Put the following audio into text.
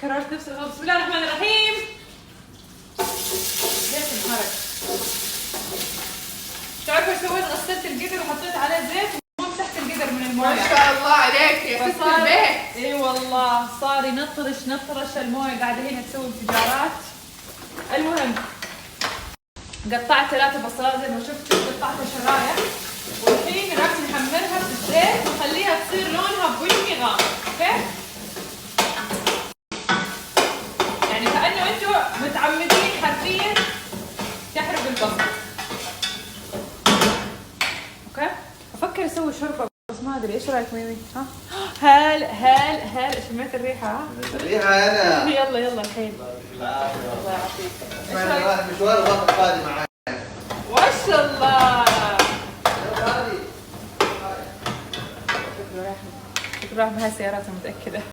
كررت نفس الغلط. بسم الله الرحمن الرحيم. ليش انحرق؟ شو عارفه سويت؟ غسلت القدر وحطيت عليه زيت ومسحت القدر من المويه. ما شاء الله عليك يا ست البيت. اي والله صار ينطرش المويه، قاعده هنا تسوي انفجارات. المهم قطعت 3 بصلات زي ما شفتوا، قطعتها شرايح، والحين راح نحمرها في الزيت ونخليها تصير لونها بني غامق. اوكي؟ يعني كأنه انتم متعمدين حرفيا تحرقوا البصل. اوكي؟ افكر اسوي شوربه بس ما ادري. ايش رايك ميمي؟ ها؟ هل شميت الريحه؟ ها؟ الريحه انا. يلا الحين. الله يعافيك. ايش رايك؟ مشوار واخد فادي معايا. ما شاء الله. فادي. شكله راح بهاي السيارات متأكدة.